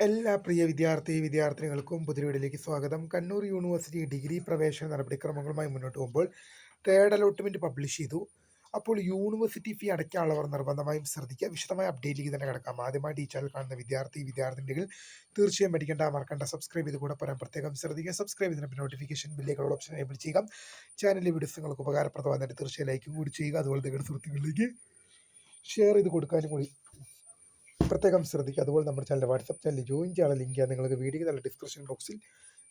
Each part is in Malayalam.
എല്ലാ പ്രിയ വിദ്യാർത്ഥിനികൾക്കും പുതിയ വീഡിയോയിലേക്ക് സ്വാഗതം. കണ്ണൂർ യൂണിവേഴ്സിറ്റി ഡിഗ്രി പ്രവേശന നടപടിക്രമങ്ങളുമായി മുന്നോട്ട് പോകുമ്പോൾ തേർഡ് അലോട്ട്മെന്റ് പബ്ലിഷ് ചെയ്തു. അപ്പോൾ യൂണിവേഴ്സിറ്റി ഫീ അടയ്ക്കാനുള്ളവർ നിർബന്ധമായും ശ്രദ്ധിക്കുക. വിശദമായ അപ്ഡേറ്റിലേക്ക് തന്നെ കിടക്കാം. ആദ്യമായിട്ട് ഈ ചാനൽ കാണുന്ന വിദ്യാർത്ഥിനികൾ തീർച്ചയായും പഠിക്കേണ്ട മറക്കേണ്ട സബ്സ്ക്രൈബ് ചെയ്ത് കൂടെ പറയാൻ പ്രത്യേകം ശ്രദ്ധിക്കുക. സബ്സ്ക്രൈബ് ചെയ്തതിന് നോട്ടിഫിക്കേഷൻ ബില്ലേക്കുള്ള ഓപ്ഷൻ എനേബിൾ ചെയ്യുക. ചാനലിലെ വീഡിയോസ് നിങ്ങൾക്ക് ഉപകാരപ്രദമായിട്ട് തീർച്ചയായും ലൈക്കും കൂടി ചെയ്യുക. അതുപോലെ നിങ്ങളുടെ സുഹൃത്തുക്കളിലേക്ക് ഷെയർ ചെയ്ത് കൊടുക്കാനും കൂടി പ്രത്യേകം ശ്രദ്ധിക്കുക. അതുപോലെ നമ്മുടെ ചാനൽ വാട്സപ്പ് ചാനൽ ജോയിൻ ചെയ്യാനുള്ള ലിങ്ക് നിങ്ങൾക്ക് വീഡിയോ നല്ല ഡിസ്ക്രിപ്ഷൻ ബോക്സിൽ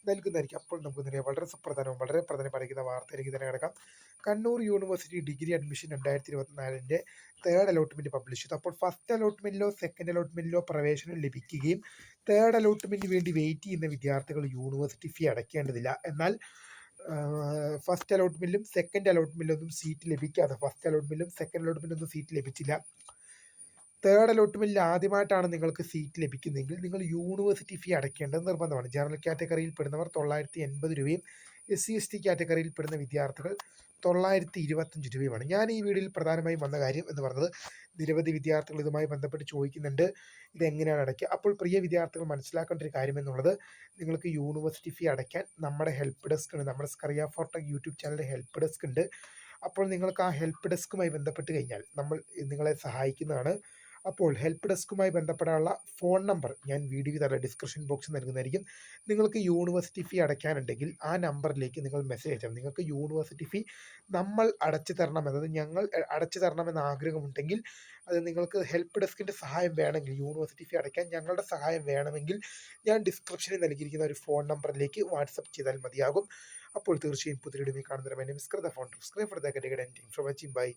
നൽകുന്നതായിരിക്കും. അപ്പോൾ നമുക്ക് നേരെ വളരെ സുപ്രധാനവും വളരെ പ്രധാനപ്പെടുന്ന വാർത്തയിലേക്ക് തന്നെ കിടക്കാം. Kannur university degree admission 2024 third allotment publish ചെയ്തു. അപ്പോൾ ഫസ്റ്റ് അലോട്ട്മെന്റിലോ സെക്കൻഡ് അലോട്ട്മെന്റിലോ പ്രവേശനം ലഭിക്കുകയും തേർഡ് അലോട്ട്മെന്റിന് വേണ്ടി വെയിറ്റ് ചെയ്യുന്ന വിദ്യാർത്ഥികൾ യൂണിവേഴ്സിറ്റി ഫീ അടയ്ക്കേണ്ടതില്ല. എന്നാൽ ഫസ്റ്റ് അലോട്ട്മെന്റിലും സെക്കൻഡ് അലോട്ട്മെന്റിലൊന്നും സീറ്റ് ലഭിക്കാതെ ഫസ്റ്റ് അലോട്ട്മെന്റിലും സെക്കൻഡ് അലോട്ട്മെന്റിലൊന്നും സീറ്റ് ലഭിച്ചില്ല. തേർഡ് അലോട്ട്മെന്റിൽ ആദ്യമായിട്ടാണ് നിങ്ങൾക്ക് സീറ്റ് ലഭിക്കുന്നതെങ്കിൽ നിങ്ങൾ യൂണിവേഴ്സിറ്റി ഫീ അടയ്ക്കേണ്ടത് നിർബന്ധമാണ്. ജനറൽ കാറ്റഗറിയിൽ പെടുന്നവർ 980 രൂപയും SC/ST കാറ്റഗറിയിൽ പെടുന്ന വിദ്യാർത്ഥികൾ 925 രൂപയുമാണ്. ഞാൻ ഈ വീഡിയോയിൽ പ്രധാനമായും വന്ന കാര്യം എന്ന് പറഞ്ഞത് നിരവധി വിദ്യാർത്ഥികൾ ഇതുമായി ബന്ധപ്പെട്ട് ചോദിക്കുന്നുണ്ട്, ഇതെങ്ങനെയാണ് അടയ്ക്കുക. അപ്പോൾ പ്രിയ വിദ്യാർത്ഥികൾ മനസ്സിലാക്കേണ്ട ഒരു കാര്യം എന്നുള്ളത്, നിങ്ങൾക്ക് യൂണിവേഴ്സിറ്റി ഫീ അടയ്ക്കാൻ നമ്മുടെ ഹെൽപ്പ് ഡെസ്ക് ഉണ്ട്. നമ്മുടെ സ്കറിയ ഫോർ ടെക് യൂട്യൂബ് ചാനലിൻ്റെ ഹെൽപ്പ് ഡെസ്ക് ഉണ്ട്. അപ്പോൾ നിങ്ങൾക്ക് ആ ഹെൽപ്പ് ഡെസ്കുമായി ബന്ധപ്പെട്ട് കഴിഞ്ഞാൽ നമ്മൾ നിങ്ങളെ സഹായിക്കുന്നതാണ്. അപ്പോൾ ഹെൽപ്പ് ഡെസ്കുമായി ബന്ധപ്പെടാനുള്ള ഫോൺ നമ്പർ ഞാൻ വീഡിയോ താഴെ ഡിസ്ക്രിപ്ഷൻ ബോക്സിൽ നൽകുന്നതായിരിക്കും. നിങ്ങൾക്ക് യൂണിവേഴ്സിറ്റി ഫീ അടയ്ക്കാനുണ്ടെങ്കിൽ ആ നമ്പറിലേക്ക് നിങ്ങൾ മെസ്സേജ് അയച്ചാൽ നിങ്ങൾക്ക് യൂണിവേഴ്സിറ്റി ഫീ നമ്മൾ അടച്ചു തരണമെന്നത് ഞങ്ങൾ അടച്ചു തരണമെന്ന് ആഗ്രഹമുണ്ടെങ്കിൽ, അത് നിങ്ങൾക്ക് ഹെൽപ്പ് ഡെസ്കിൻ്റെ സഹായം വേണമെങ്കിൽ, യൂണിവേഴ്സിറ്റി ഫീ അടയ്ക്കാൻ ഞങ്ങളുടെ സഹായം വേണമെങ്കിൽ ഞാൻ ഡിസ്ക്രിപ്ഷനിൽ നൽകിയിരിക്കുന്ന ഒരു ഫോൺ നമ്പറിലേക്ക് വാട്സപ്പ് ചെയ്താൽ മതിയാകും. അപ്പോൾ തീർച്ചയായും പുതിയ വീഡിയോ കാണുന്നവരെ ഫോൺ സബ്സ്ക്രൈബ് ഫോർ ദ ബൈ.